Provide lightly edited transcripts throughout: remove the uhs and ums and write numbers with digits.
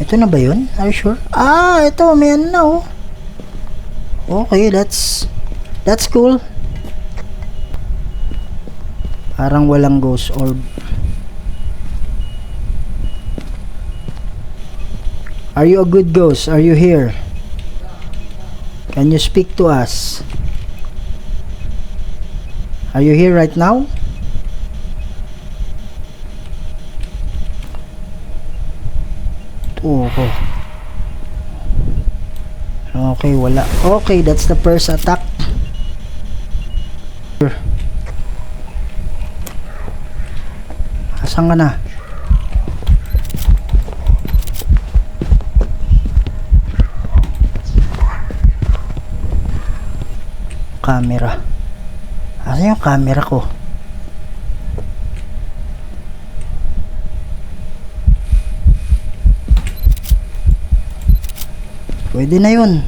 Ito na ba yun? Are you sure? Ah, ito. May ano na oh. Okay, that's cool. Parang walang ghost orb. Are you a good ghost? Are you here? Can you speak to us? Are you here right now? Oh. Okay, wala. Okay, that's the first attack. Asan ka na? Camera. Asan yung camera ko? Pwede na yun.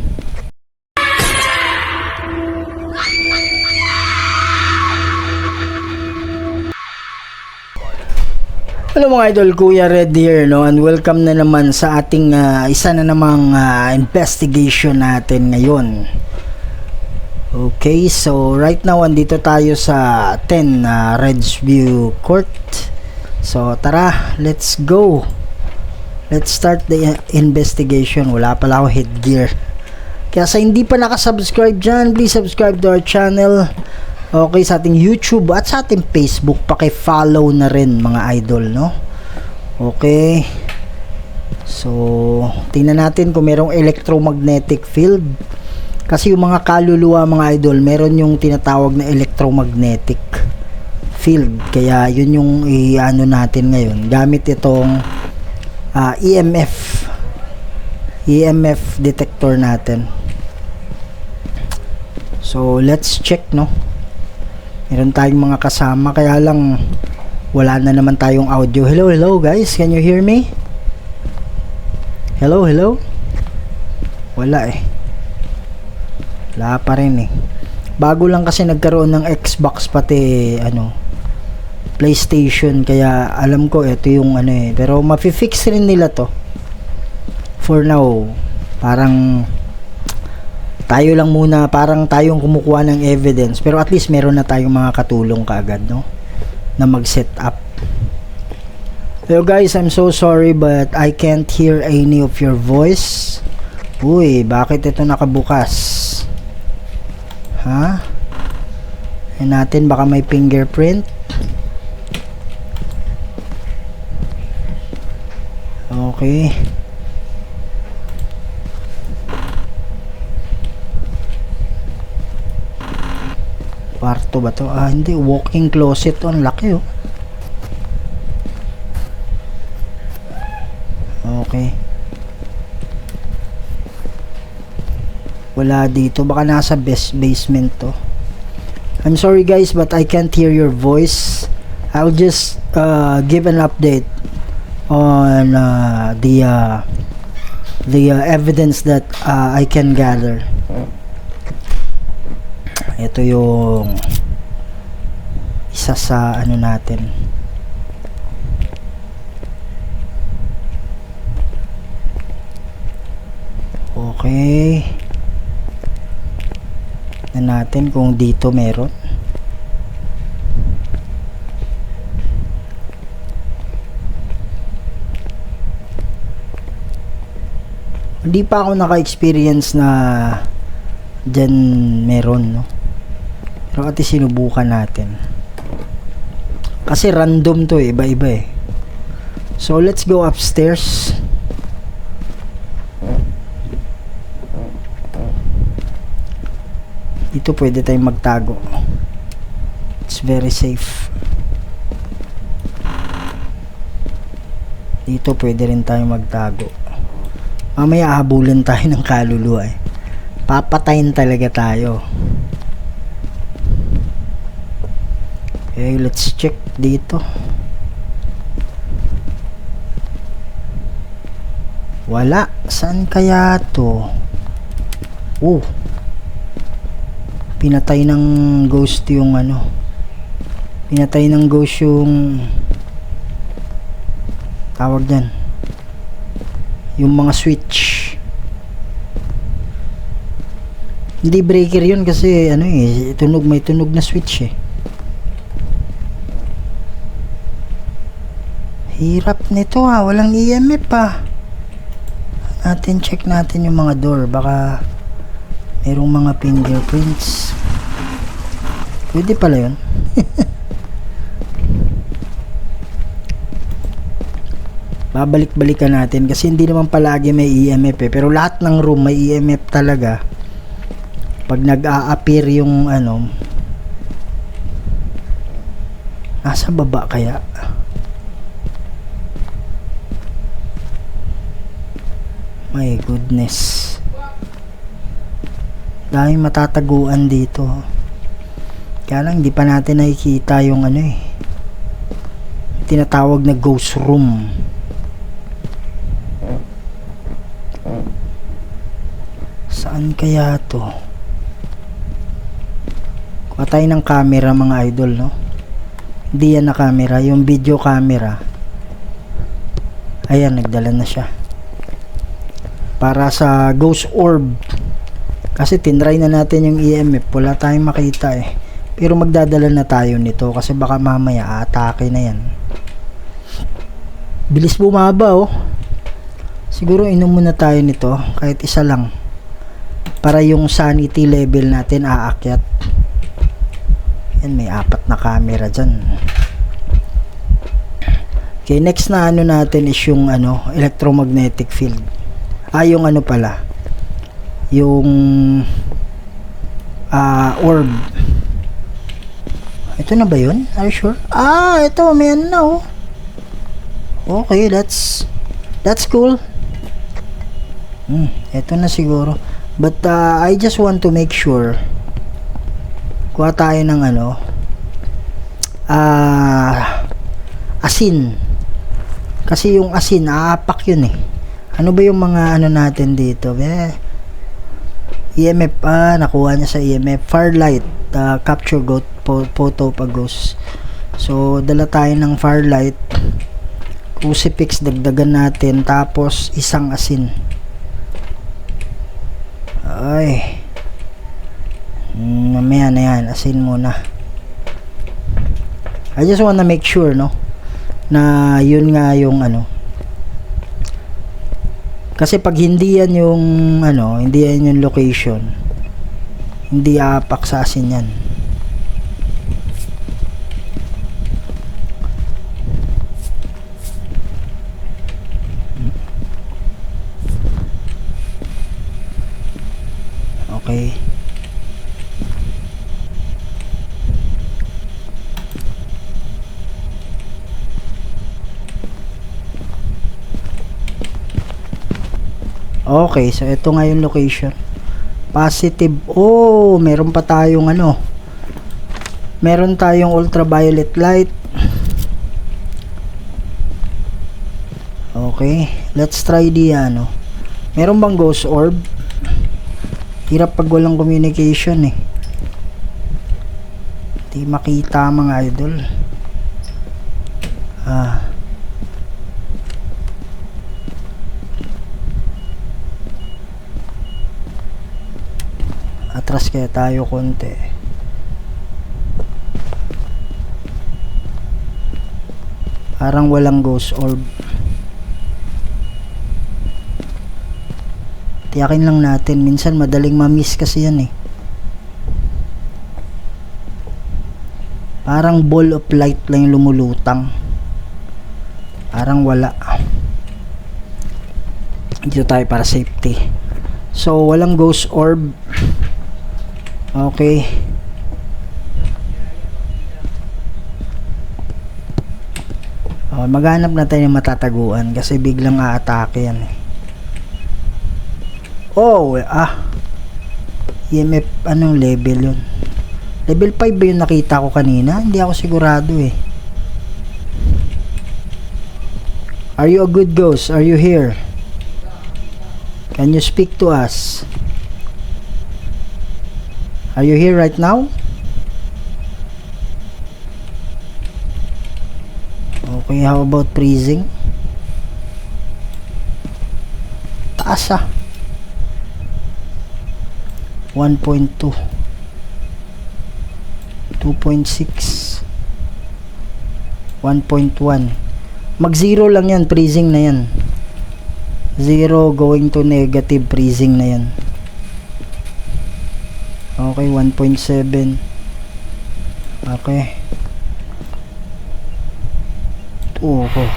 Hello mga idol, Kuya Red here, no? And welcome na naman sa ating isa na namang investigation natin ngayon. Okay, so right now andito tayo sa 10 Redsview Court. So tara, let's go. Let's start the investigation. Wala pala ako headgear. Kaya sa hindi pa nakasubscribe dyan, please subscribe to our channel. Okay, sa ating YouTube at sa ating Facebook, paki-follow na rin mga idol, no? Okay. So, tingnan natin kung merong electromagnetic field. Kasi yung mga kaluluwa mga idol, meron yung tinatawag na electromagnetic field. Kaya yun yung i-ano natin ngayon. Gamit itong EMF detector natin. So let's check, no? Meron tayong mga kasama, kaya lang wala na naman tayong audio. Hello guys, can you hear me? Hello. Wala eh. Wala pa rin eh. Bago lang kasi nagkaroon ng Xbox pati PlayStation, kaya alam ko ito yung pero mafi-fix rin nila to. For now, parang tayo lang muna, parang tayong kumukuha ng evidence, pero at least meron na tayong mga katulong kaagad, no, na mag-set up. Hello guys, I'm so sorry but I can't hear any of your voice. Uy, bakit ito nakabukas? Ha? Natin, baka may fingerprint. Okay. Kwarto ba to? Ah, hindi. Walk-in closet. Ang laki, oh. Okay. Wala dito. Baka nasa basement to. I'm sorry guys, but I can't hear your voice. I'll just give an update on the evidence that I can gather. Ito yung isa sa natin. Okay. Tignan natin kung dito meron. Hindi pa ako naka-experience na dyan meron, no? Pero ati sinubukan natin. Kasi random to eh, iba-iba eh. So let's go upstairs. Dito pwede tayong magtago. It's very safe. Dito pwede rin tayong magtago. Mamaya habulin tayo ng kaluluwa eh. Papatayin talaga tayo. Okay, let's check dito. Wala. Saan kaya to? Oh. Pinatay ng ghost yung Pinatay ng ghost yung tawag dyan. yung mga switch. Hindi breaker yun kasi ano eh, may tunog na switch eh. Hirap nito ha, walang EMF pa. Check natin yung mga door, baka merong mga fingerprints. Pwede pala yun. Babalik-balikan natin kasi hindi naman palagi may EMF eh, pero lahat ng room may EMF talaga. Pag nag-a-appear yung ano, nasa baba kaya? My goodness, daming matataguan dito. Kaya lang hindi pa natin nakikita yung ano eh, tinatawag na ghost room. Saan kaya to? Kuha tayo ng camera mga idol, no? Hindi yan na camera, yung video camera. Ayan, nagdala na siya. Para sa ghost orb. Kasi tinry na natin yung EMF, wala tayong makita eh. Pero magdadala na tayo nito kasi baka mamaya aatake na yan. Bilis bumaba oh. Siguro inom muna tayo nito, kahit isa lang. Para yung sanity level natin aakyat. Yan, may 4 na camera dyan. Okay, next na ano natin is yung ano, electromagnetic field. Yung ano pala, yung orb. Ito na ba yun? Are you sure? Ito, may ano na oh. Okay, that's cool. Ito na siguro. But I just want to make sure. Kuha tayo ng ano, asin. Kasi yung asin, aapak yun eh. Ano ba yung mga ano natin dito? EMF, nakuha niya sa EMF. Firelight, capture photo pag ghost. So, dala tayo ng firelight. Crucifix, dagdagan natin. Tapos, isang asin. Ay. Mamaya na yan, asin muna. I just wanna make sure, no, na yun nga yung ano. Kasi pag hindi yan yung ano, hindi yan yung location, hindi aapak sa asin yan. Okay. Okay, so ito nga yung location. Positive. Oh, meron pa tayong ano. Meron tayong ultraviolet light. Okay, let's try the ano. Meron bang ghost orb? Hirap pag walang communication eh. Hindi makita mga idol. Atras kaya tayo konti. Parang walang ghost orb. Tiyakin lang natin, minsan madaling ma-miss kasi yan eh. Parang ball of light lang yung lumulutang. Parang wala. Dito tayo para safety. So walang ghost orb. Okay. Maghanap na tayo ng matataguan kasi biglang aatake yan eh. EMF, anong level yun? Level 5 ba yung nakita ko kanina? Hindi ako sigurado eh. Are you a good ghost? Are you here? Can you speak to us? Are you here right now? Okay, how about freezing? Taas ah. 1.2, 2.6, 1.1. Mag 0 lang yan, freezing na yan. 0 going to negative, freezing na yan. Okay, 1.7. Okay. Okay.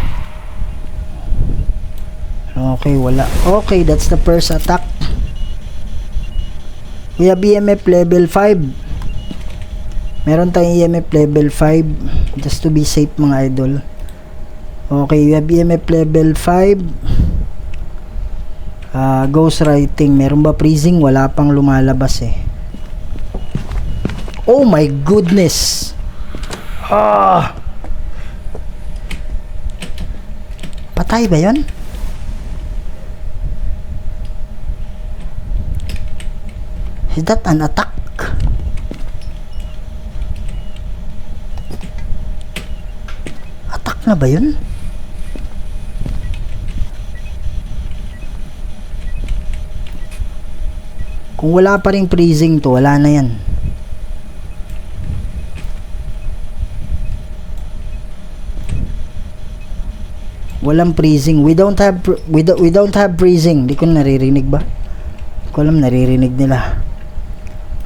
Okay, wala. Okay, that's the first attack. We have EMF level 5. Meron tayong EMF level 5 just to be safe mga idol. Okay, we have EMF level 5. Ghost writing. Meron ba freezing? Wala pang lumalabas eh. Oh my goodness. Patay ba yun? Is that an attack? Attack na ba yun? Kung wala pa rin freezing to, wala na yan. Walang freezing. We don't have freezing. Di ko naririnig ba? Di ko alam, naririnig nila.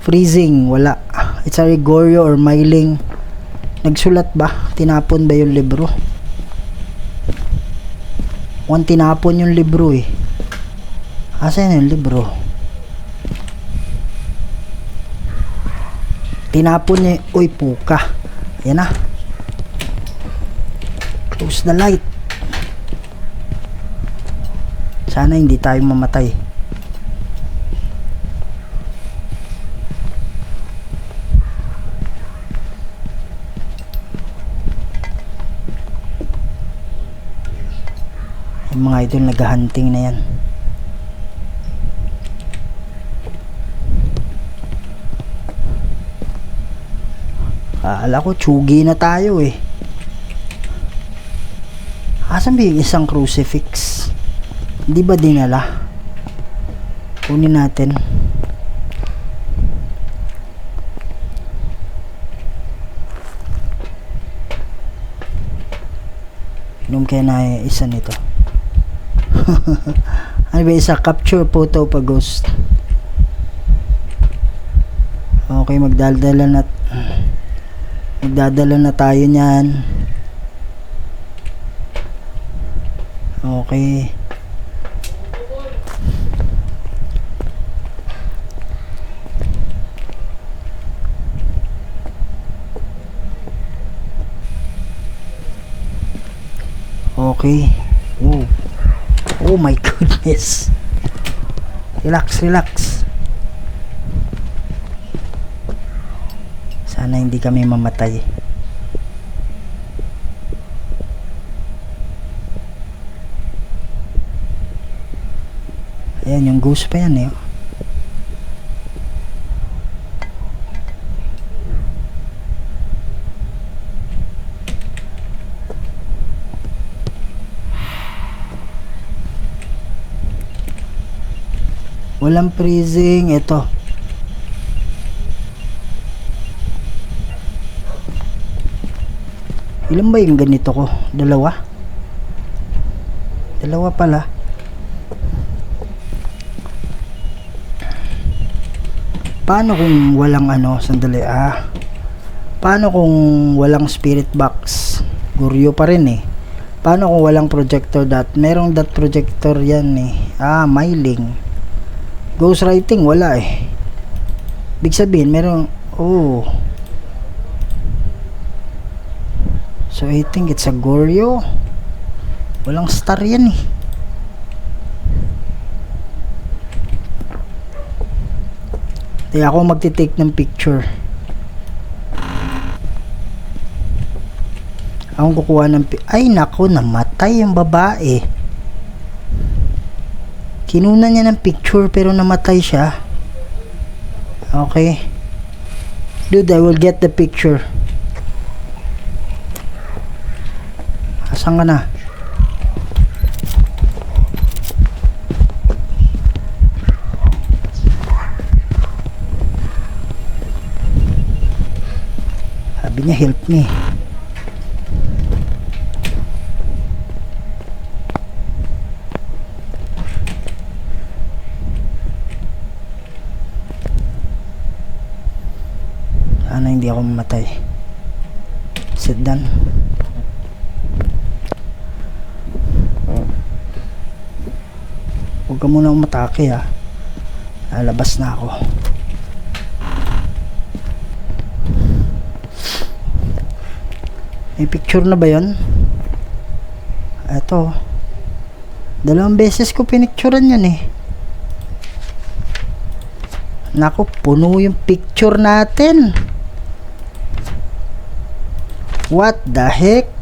Freezing, wala. It's a Gregorio or Myling. Nagsulat ba? Tinapon ba yung libro? Mukhang tinapon yung libro eh. Asan yung libro? Tinapon niya. Uy, puka. Ayan na. Close the light. Sana hindi tayo mamatay. Yung mga idol naghahunting na yan. Akala ko tsugi na tayo eh. Asan ba yung isang crucifix? Hindi ba dinala? Kunin natin. Inom kaya na isa nito. Ano ba isa? Capture photo pa ghost. Okay, magdadala na tayo niyan. Okay. Okay. Oh. Oh my goodness. Relax, relax. Sana hindi kami mamatay. Ayan, yung ghost pa yan eh. Walang freezing. Ito. Ilan ba yung ganito ko? Dalawa? Dalawa pala. Paano kung walang ano? Sandali paano kung walang spirit box? Guryo pa rin eh. Paano kung walang projector dot? Merong dot projector yan eh. Myling. Ghost writing, wala eh. Big sabihin, merong, oh. So, I think it's a Goryo. Walang star yan eh. Kaya ako magtitake ng picture. Akong kukuha ng ay, nako, namatay yung babae. Kinuna niya ng picture pero namatay siya. Okay. Dude, I will get the picture. Asan ka na? Sabi niya, help me. Sana hindi ako mamatay. Sit down. Huwag ka muna umatake ha. Lalabas na ako. May picture na ba yun? Eto. 2 beses ko pinicturean yan eh. Naku, puno yung picture natin. What the heck?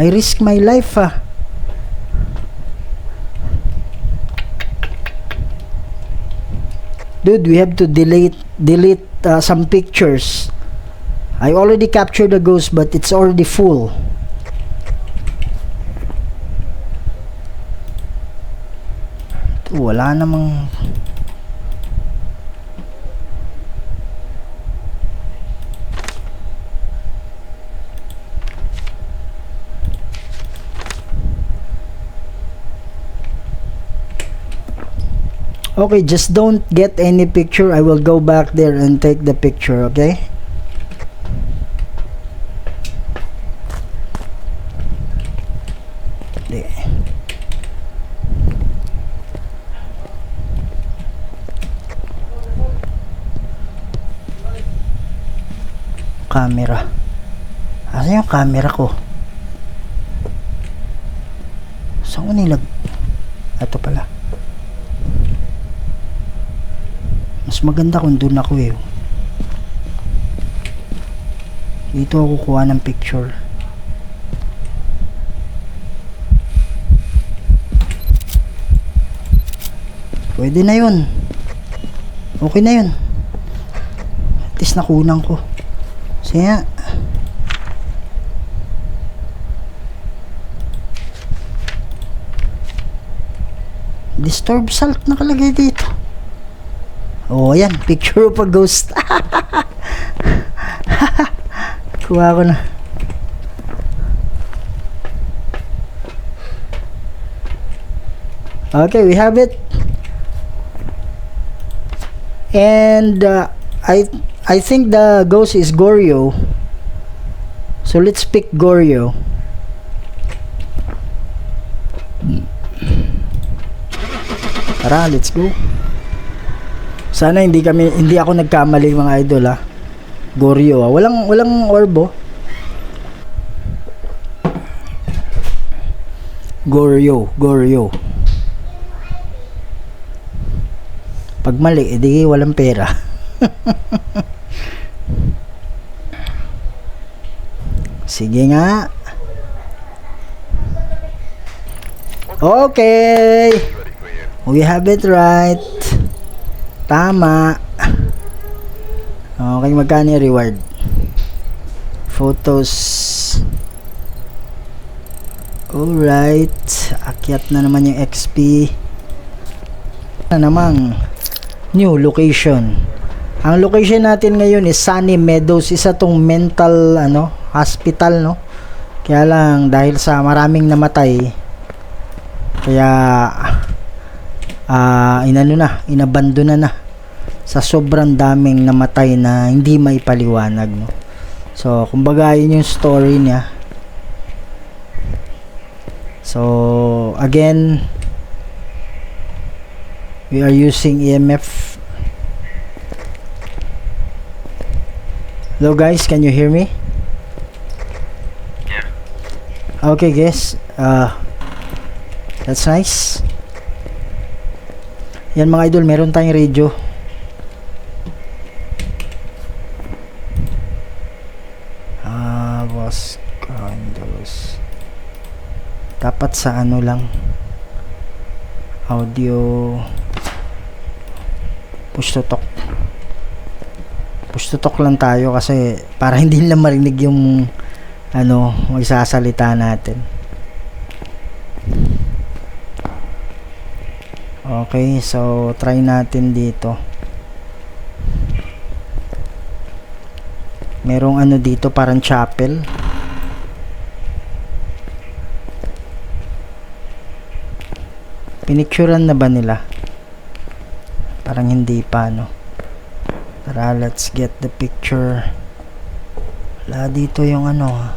I risk my life ah. Dude, we have to delete some pictures. I already captured the ghost but it's already full. Wala namang okay, just don't get any picture. I will go back there and take the picture, okay? Camera. Asan yung camera ko? Saan ko nilag? Ito pala. Mas maganda kung doon ako eh. Dito ako kuha ng picture. Pwede na yun. Okay na yun. At least nakunan ko. Siya. Disturb salt nakalagay dito. Oh, ayan. Picture of a ghost. Kuha ko na. Okay, we have it. And I think the ghost is Goryo. So let's pick Goryo. Tara, let's go. Sana hindi ako nagkamali mga idol ha. Goryo ha. Walang orbo. Goryo. Pag mali, edi walang pera. Sige nga. Okay. We have it right. Tama. Okay, magkano yung reward? Photos. Alright. Akyat na naman yung XP. Na namang new location. Ang location natin ngayon is Sunny Meadows. Isa tong mental hospital, no? Kaya lang dahil sa maraming namatay, kaya inabandona na sa sobrang daming namatay na hindi may paliwanag, no? So kumbaga yun yung story niya. So again, we are using EMF. Hello guys, can you hear me? Yeah. Okay guys, that's nice. Yan mga idol, meron tayong radio. Was candles. Dapat sa lang, audio, push to talk lang tayo kasi para hindi nila marinig yung magsasalita natin. Okay, so try natin dito. Merong ano dito, parang chapel. Pinicturean na ba nila? Parang hindi pa, no? Tara, let's get the picture. Wala dito yung ano, ha?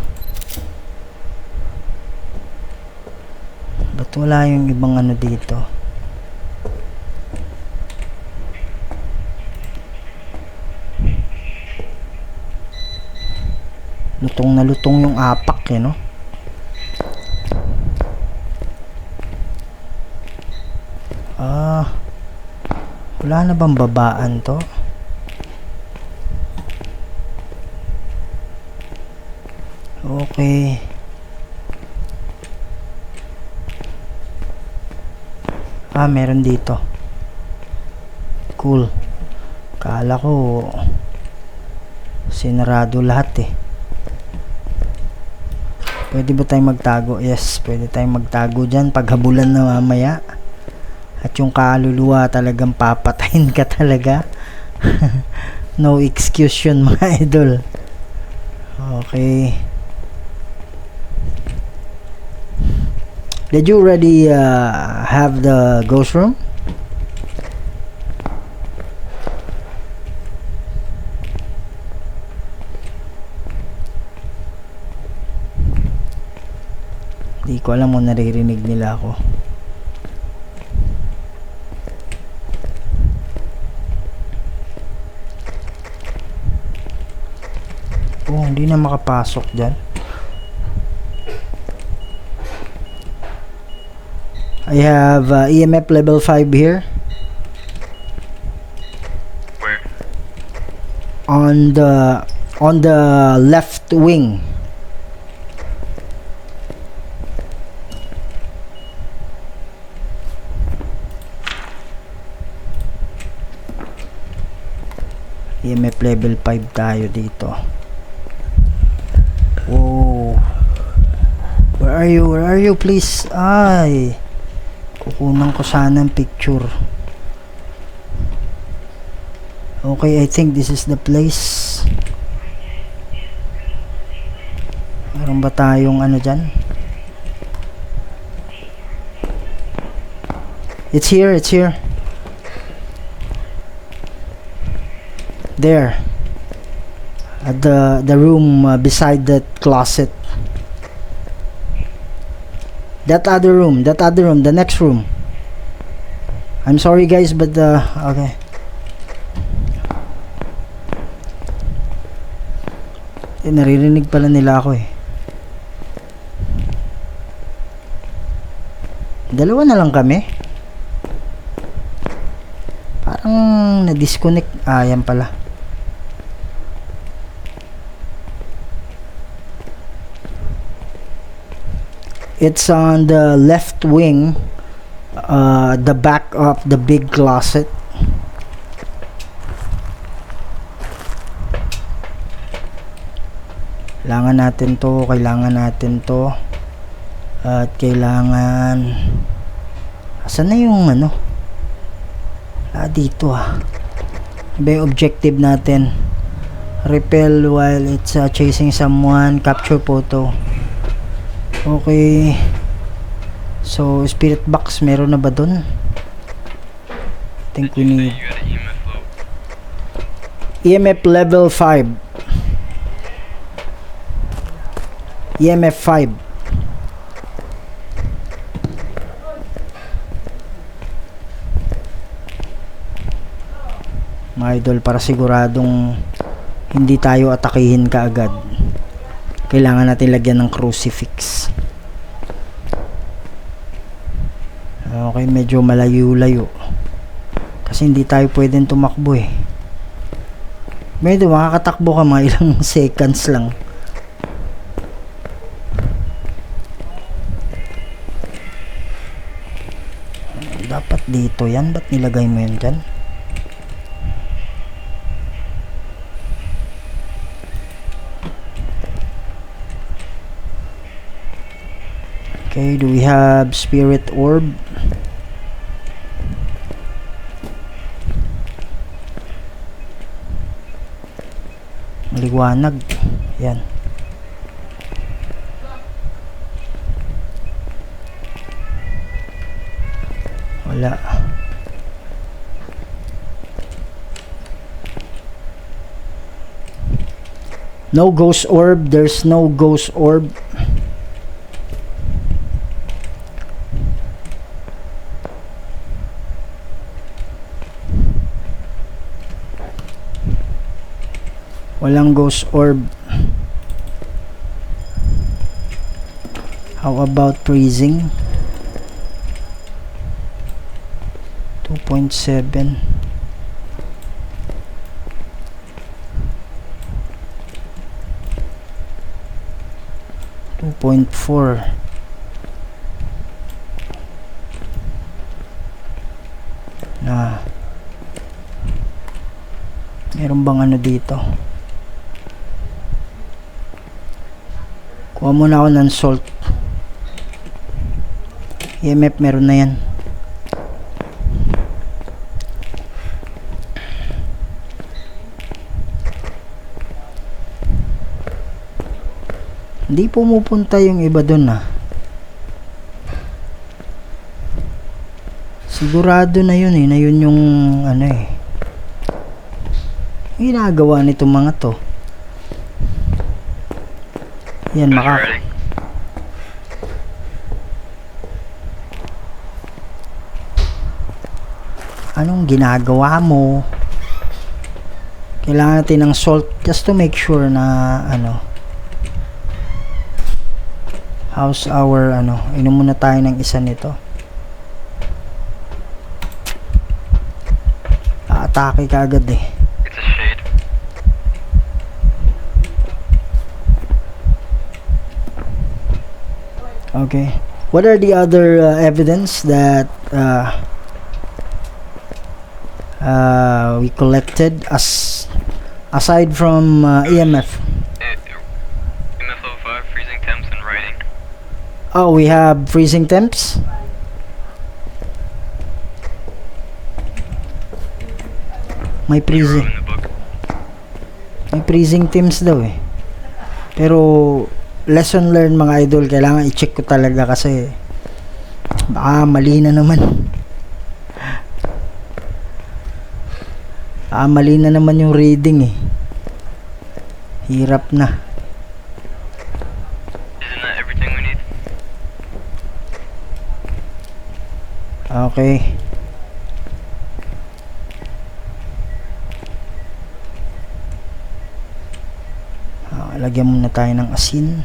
Ba't wala yung ibang ano dito? Lutong na lutong yung apak, eh, no? Wala na bang babaan to? Okay. Meron dito. Cool. Kala ko sinarado lahat eh. Pwede ba tayong magtago? Yes, pwede tayong magtago dyan paghabulan na mamaya. At yung kaluluwa talagang papatayin ka talaga. No excuse yun, mga idol. Okay. Did you already have the ghost room? Di ko alam kung naririnig nila ako. Oh, hindi na makapasok dyan. I have EMF level 5 here. Where? On the left wing. EMF level 5 tayo dito. Whoa. Where are you? Where are you, please? Ay. Kukunan ko sana ng picture. Okay, I think this is the place. Meron ba tayong ano dyan? It's here, it's here. There. At the room beside that closet. That other room, the next room. I'm sorry guys, but okay. Naririnig pala nila ako eh. Dalawa na lang kami. Parang na-disconnect. Yan pala. It's on the left wing, the back of the big closet. Kailangan natin to. At kailangan... Asan na yung ano? Dito Ano ba yung objective natin? Repel while it's chasing someone. Capture photo. Okay. So, spirit box, meron na ba dun? I think we need... You got an EMF low. EMF level 5. EMF 5. Mga idol, para siguradong hindi tayo atakihin kaagad. Kailangan natin lagyan ng crucifix. Okay, medyo malayo-layo. Kasi hindi tayo pwedeng tumakbo eh. Medyo makakatakbo ka mga ilang seconds lang. Dapat dito yan. Ba't nilagay mo yan dyan? Okay, do we have spirit orb? liwanag. Yan. Wala. No ghost orb. There's no ghost orb. Walang ghost orb. How about freezing? 2.7. .4. Na meron bang ano dito? Kuha muna ako ng salt. EMF meron na yan. Hindi pumupunta yung iba dun Sigurado na yun na yun yung ano ginagawa nitong mga to. Yan Anong ginagawa mo? Kailangan natin ng salt just to make sure na how's our inom muna tayo ng isa nito. Aatake ka agad It's a shade. Okay. What are the other evidence that we collected aside from EMF? EMF level 5, freezing temps, and writing. Oh, we have freezing temps. May freezing. In the book. May freezing temps daw Pero lesson learned mga idol, kailangan i-check ko talaga kasi baka mali na naman. Mali na naman yung reading Hirap na. Isn't that everything we need? Okay. Lagyan muna tayo ng asin.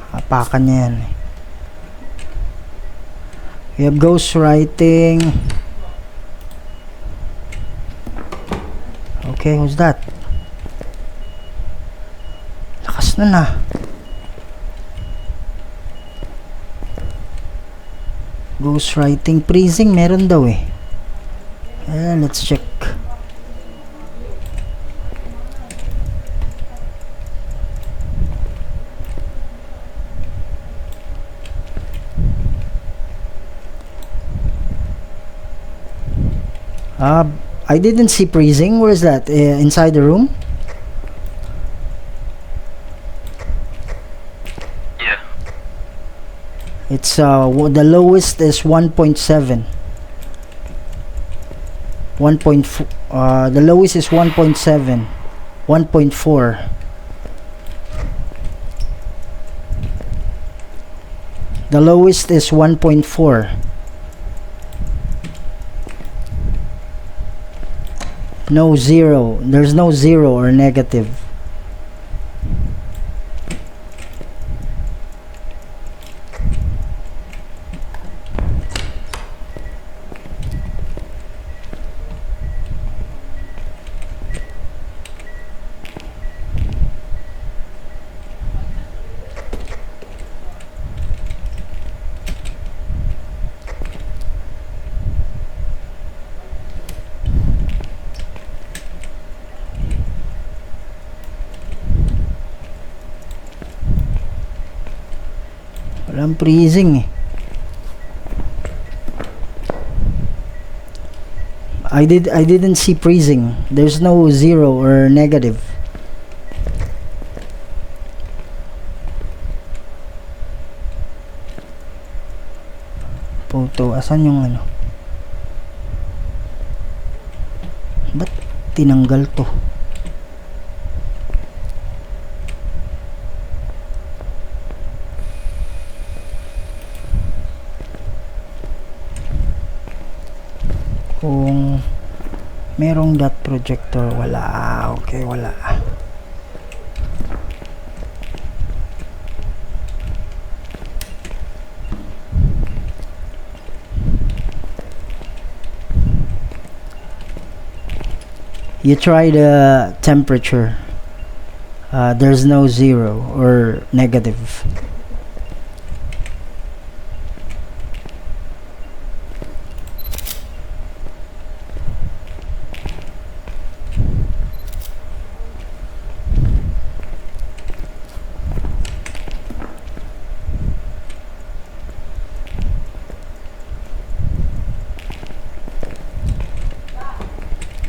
Hapakan niya yan We have ghost writing. Okay, who's that? Lakas na Ghost writing. Freezing meron daw let's check. I didn't see freezing. Where is that? Inside the room? Yeah. It's the lowest is 1.7. 1.4. The lowest is 1.7. 1.4. The lowest is 1.4. No zero. There's no zero or negative. Walang freezing I didn't see freezing. There's no zero or negative. photo. Asan yung ano? Ba't tinanggal to? Kung merong dot projector, wala. Okay, wala. You try the temperature. There's no zero or negative.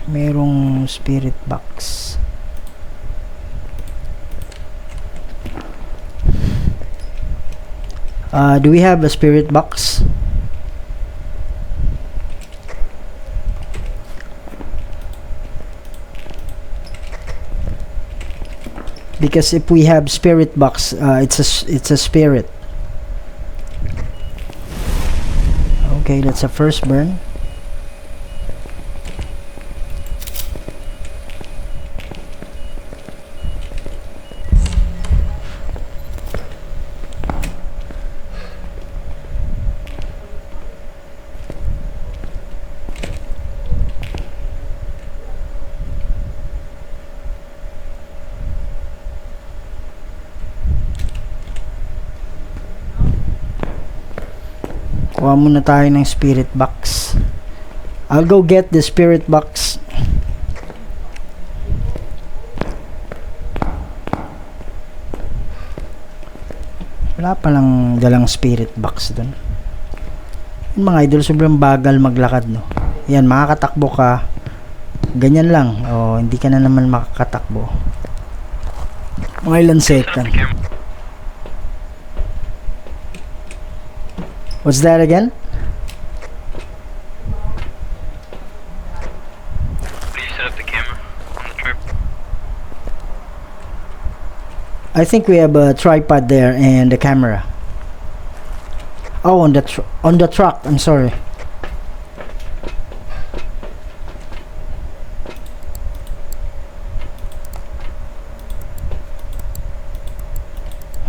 Merong spirit box. Do we have a spirit box? Because if we have spirit box, it's a spirit. Okay, that's a first burn. Kuha muna tayo ng spirit box. I'll go get the spirit box. Wala palang dalang spirit box dun. Yung mga idol, sobrang bagal maglakad, no? Yan, makakatakbo ka. Ganyan lang. O, hindi ka na naman makakatakbo. Mga ilan second. What's that again? Do you set up the camera on the trip? I think we have a tripod there and the camera. Oh, on the truck. I'm sorry.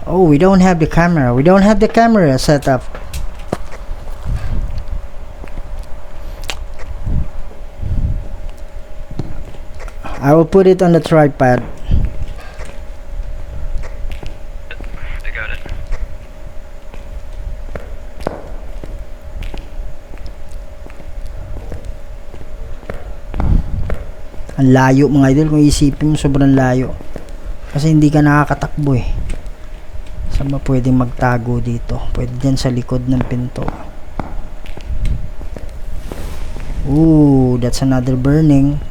Oh, we don't have the camera. We don't have the camera set up. I will put it on the tripod. I got it. Ang layo mga idol, kung isipin mo sobrang layo. Kasi hindi ka nakakatakbo eh. Saan ba pwedeng magtago dito? Pwede dyan sa likod ng pinto. Ooh, that's another burning.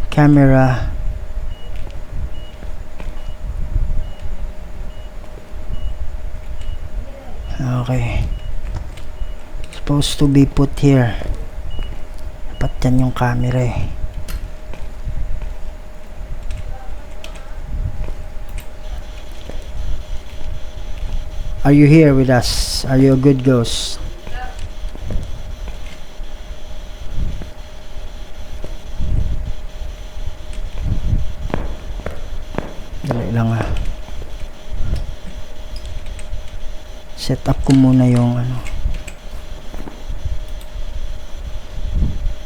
Camera. Okay. Supposed to be put here. Dapat yan yung camera eh. Are you here with us? Are you a good ghost? Dali lang ah. Set up ko muna yung ano.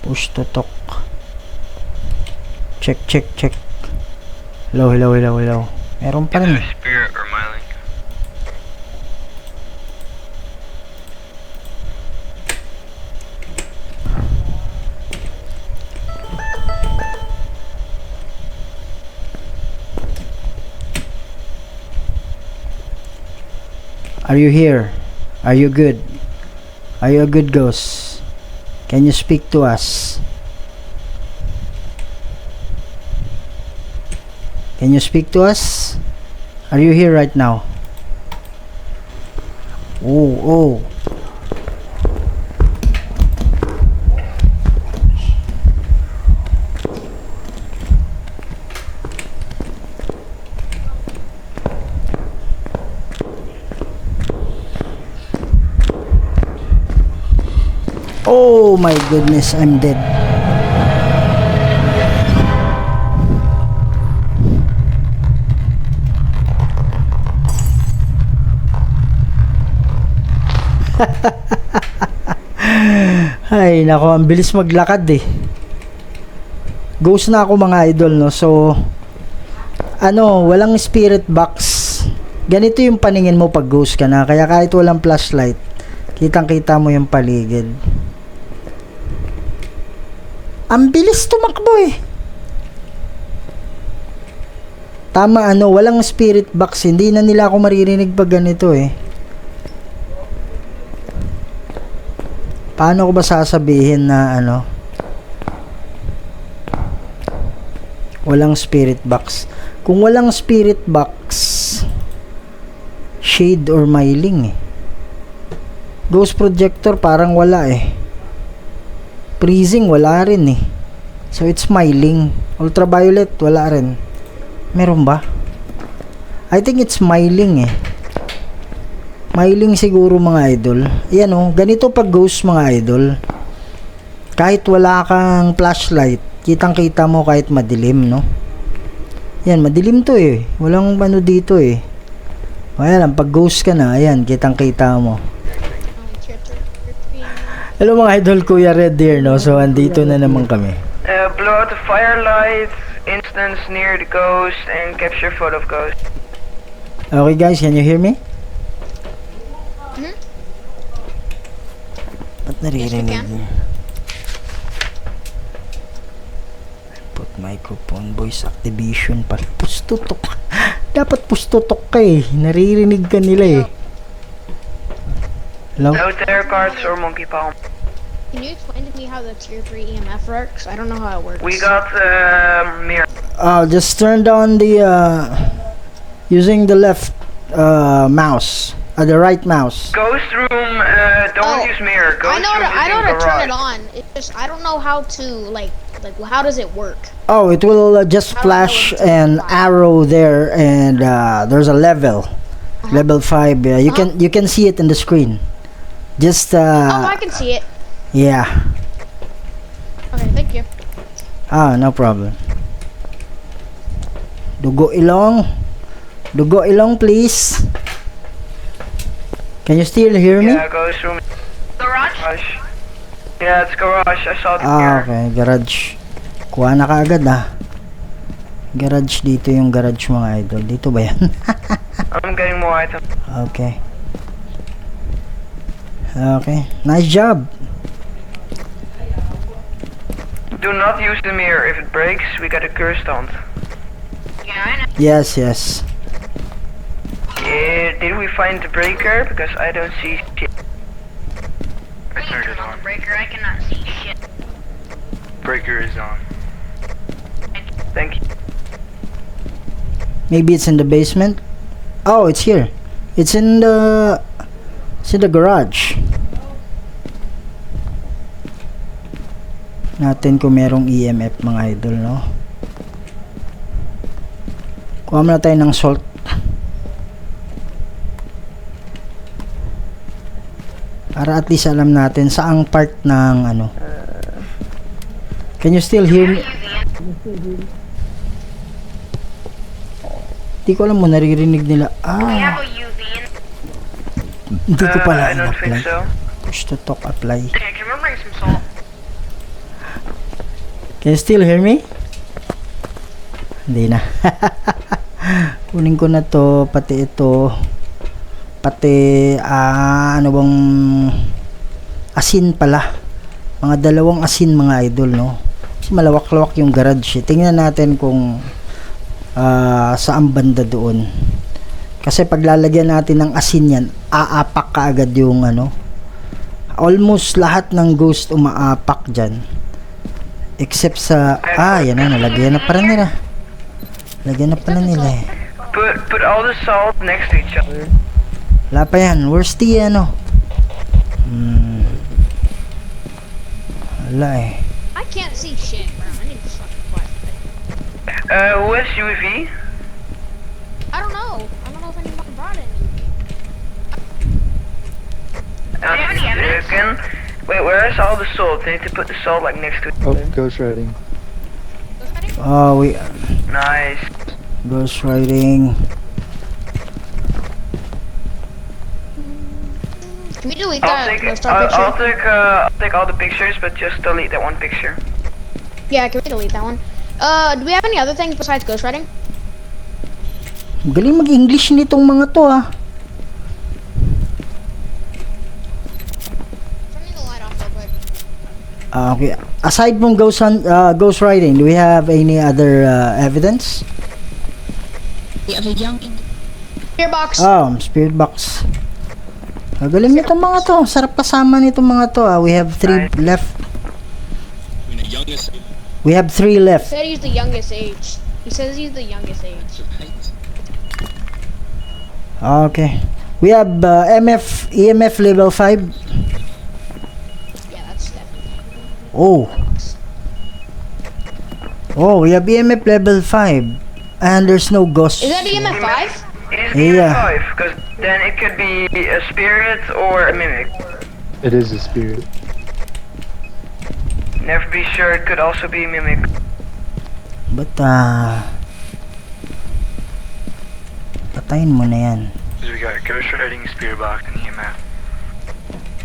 Push to talk. Check. Hello. Meron pa rin. Either spirit or myling. Are you here? Are you good? Are you a good ghost? Can you speak to us? Can you speak to us? Are you here right now? Oh, oh. Oh my goodness, I'm dead. Ay, nako, ang bilis maglakad eh. Ghost na ako mga idol, no? So, ano, walang spirit box. Ganito yung paningin mo pag ghost ka na. Kaya kahit walang flashlight, kitang-kita mo yung paligid. Ang bilis tumakbo eh. Tama, ano, walang spirit box. Hindi na nila ako maririnig pag ganito eh. Paano ko ba sasabihin na ano? Walang spirit box. Kung walang spirit box, shade or myling eh. Ghost projector parang wala eh. Freezing wala rin eh. So it's myling. Ultraviolet wala rin. Meron ba? I think it's myling eh. Myling siguro mga idol. Ayan oh, ganito pag ghost mga idol. Kahit wala kang flashlight, kitang-kita mo kahit madilim, no? Yan, madilim to eh. Walang ano dito eh. Ayan, pag ghost ka na, ayan, kitang-kita mo. Hello mga idol, Kuya Red here, no? So, andito na naman kami. Blow out the firelight, instance near the ghost, and capture photo of ghost. Okay guys, can you hear me? Ba't naririnig niyo? Put microphone, voice activation pala. Pustutok. Dapat pustutok ka eh. Naririnig ka nila eh. Hello? No terror cards or monkey palm. Can you explain to me how the tier 3 EMF works? I don't know how it works. We got mirror. Just turn down the using the left mouse. The right mouse. Ghost room, don't use mirror. Ghost I know room I is know in how to turn garage. it on. It's just I don't know how to like how does it work? Oh, it will just How do I know flash when to an fly? arrow there, and there's a level, level 5. You can see it in the screen. Just Oh, I can see it. yeah. Okay, thank you. No problem. Dugo ilong, please. Can you still hear me? Yeah, ghost room. Garage. Yeah, it's garage. I saw the mirror. Okay, garage. Kuha na kaagad Garage dito yung garage mga idol. Dito ba yan? I'm getting more items. Okay. Okay. Nice job. Do not use the mirror. If it breaks, we got a curse taunt. Yeah, I know. Yes, yes. Did we find the breaker? Because I don't see shit. I turned it on. Breaker, I cannot see shit. Breaker is on. Thank you. Maybe it's in the basement. Oh, it's here. It's in the garage. Natin kung merong EMF mga idol, no? Kuha muna tayo ng salt. Para at least alam natin saang part ng ano. Can you still hear me? Hindi ko alam mo naririnig nila. Hindi ko pala I don't think in-apply. so. Push to talk apply. Okay, can we bring some salt? Can you still hear me? Hindi na. Kunin ko na to, pati ito. Pati ano bang asin pala. Mga dalawang asin mga idol, no? Kasi malawak-lawak yung garage. Tingnan natin kung saan banda doon. Kasi paglalagyan natin ng asin yan, aapak kaagad yung ano. Almost lahat ng ghost umaapak dyan. Except sa yan na, nalagyan na pala nila. Lagyan na pala nila eh. Put all the salt next to each other. Wala pa yan. Where's the ano? Wala eh. I can't see shit, bro. I need to fucking flashlight. Who has UV? I don't know. I don't know if anyone brought any. Do you have any evidence? Wait, where is all the salt? They need to put the salt like next to it. Oh, ghost riding. Oh, we Nice. ghost riding. Can we delete I'll that take, no star picture? I'll take all the pictures, but just delete that one picture. Yeah, can we delete that one? Do we have any other things besides ghostwriting? Galing mag-English nitong mga to ah. Turning the light off real quick. Okay. Aside from ghost riding, do we have any other evidence? Spirit box. Spirit box. Galing nitong mga to. Sarap kasama nitong mga to ah. We have 3 left. We have 3 He left. said he's the youngest age. He says he's the youngest age. Okay. We have EMF level 5. Yeah, that's definitely. Oh. Oh, we have EMF level 5. And there's no ghost. Is that EMF 5? It is Yeah. 5, because then it could be a spirit or a mimic. It is a spirit. Never be sure, it could also be a mimic. But patayin mo na yan. So we got ghost riding, spirit box, and EMF.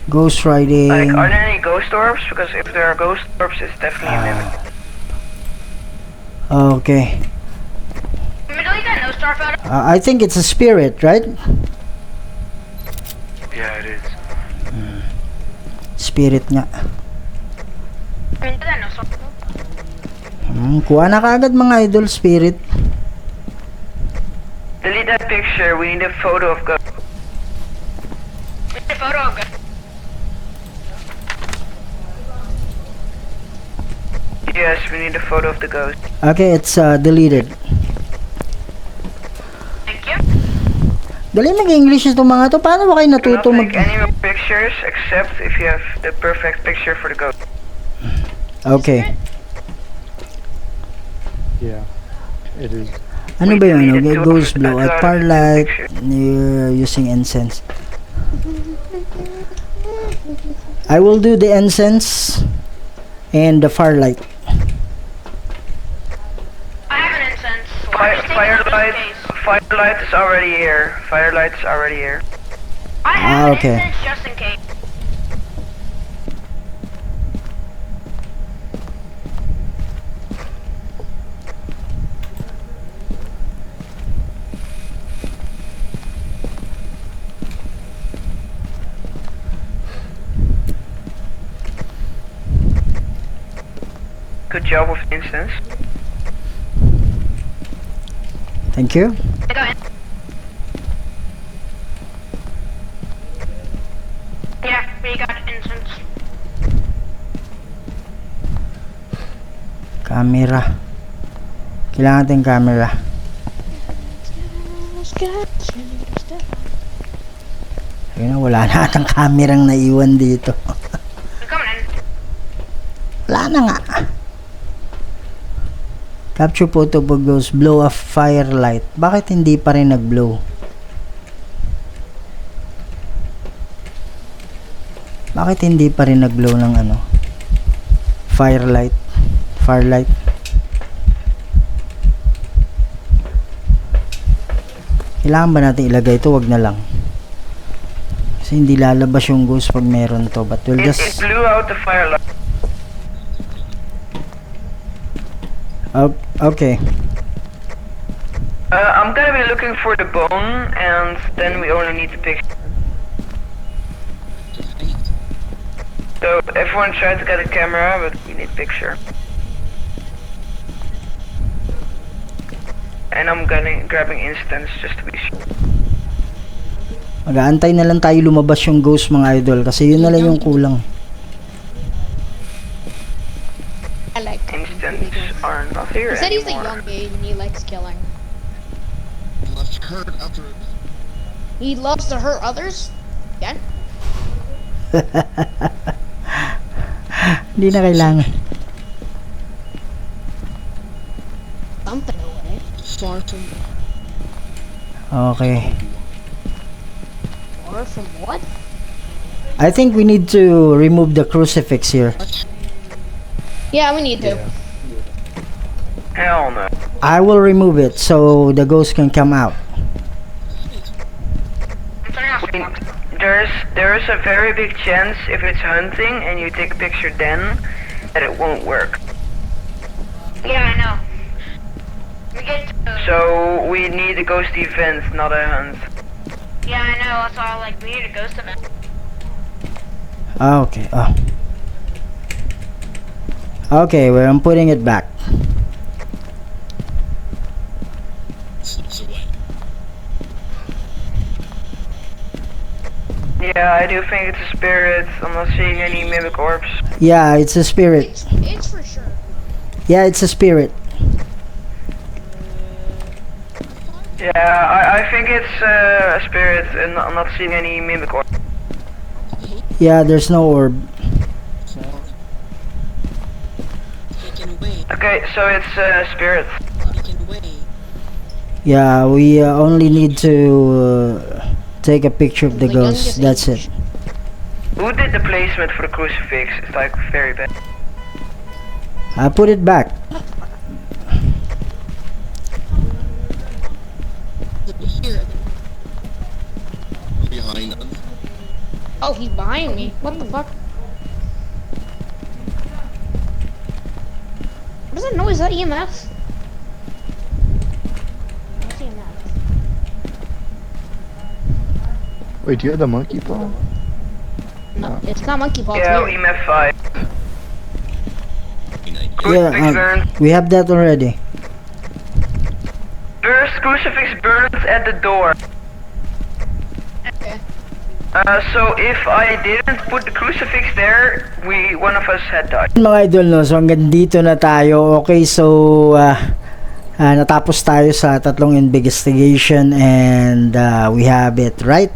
Ghost riding. Like, are there any ghost orbs? Because if there are ghost orbs, it's definitely a mimic. Okay. Can we delete that no star photo? I think it's a spirit, right? Yeah, it is. Spirit nga. Can we delete that no star photo? Kuha na kaagad mga idol, spirit. Delete that picture, we need a photo of ghost. We need a photo of ghost. Yes, we need a photo of the ghost. Okay, it's deleted. Thank you. Galing mag-English itong mga to. Paano ba kayo Do natuto not mag... take any more pictures except if you have the perfect picture for the ghost. Okay. Yeah, it is. Ano ba yun? Okay, ghost blow at firelight. You're using incense. I will do the incense and the firelight. I have an incense. Firelight is already here. Firelight is already here. I have okay. an incense just in case. Good job with instance. Thank you. I got it. Yeah, we got incense. Camera. Kailangan natin camera. Ayun na, wala na atang kamerang naiwan dito. I'm coming in. Wala na nga. Capture photo of ghost, blow a firelight. Bakit hindi pa rin nag-blow? Bakit hindi pa rin nag-blow ng ano? Firelight. Firelight. Kailangan ba natin ilagay ito? Wag na lang. Kasi hindi lalabas yung ghost pag meron to. But we'll It just... blew out the firelight. Okay. I'm gonna be looking for the bone, and then we only need the picture. So everyone try to get a camera, but we need picture. And I'm grabbing instance just to be sure. Mag-aantay na lang tayo lumabas yung ghost mga idol. Kasi yun na lang yung kulang. I like Instance are not here He said he's a anymore. young age and he likes killing. He loves to hurt others. Yeah. Hindi na kailangan. Something away. Far from. Okay. Far from what? I think we need to remove the crucifix here. Yeah, we need to. Hell no. I will remove it so the ghost can come out. There's a very big chance if it's hunting and you take a picture then that it won't work. Yeah, I know. We get to, So we need a ghost event, not a hunt. yeah, I know. That's all. Like, we need a ghost event. Okay. Oh. Okay, well, I'm putting it back. Yeah, I do think it's a spirit. I'm not seeing any mimic orbs. Yeah, it's a spirit. It's for sure. Yeah, it's a spirit. Yeah, I think it's a spirit, and I'm not seeing any mimic orbs. Yeah, there's no orb. Taken away. Okay, so it's a spirit. Taken away. Yeah, we only need to take a picture of the The ghost. youngest That's age. it. Who did the placement for the crucifix? It's like very bad. I put it back. Here. Behind us. Oh, he's behind me. What the fuck? What is that noise? Is that EMF? What's EMF? Wait, do you have the monkey paw? No, it's not monkey paw. Yeah, It's weird. EMF 5. Yeah, Crucifix burns. we have that already. First crucifix burns at the door. Okay. So if I didn't put the crucifix there, one of us had died. Mga idol, no, so hanggang dito na tayo. Okay, so natapos tayo sa tatlong investigation and we have it, right?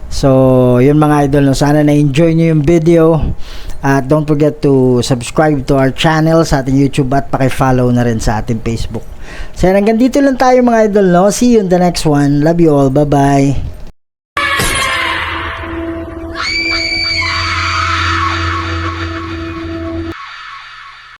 So, yun mga idol, no, sana na-enjoy nyo yung video. At don't forget to subscribe to our channel sa ating YouTube at paki-follow na rin sa ating Facebook. So, hanggang dito lang tayo mga idol, no? See you in the next one. Love you all. Bye-bye.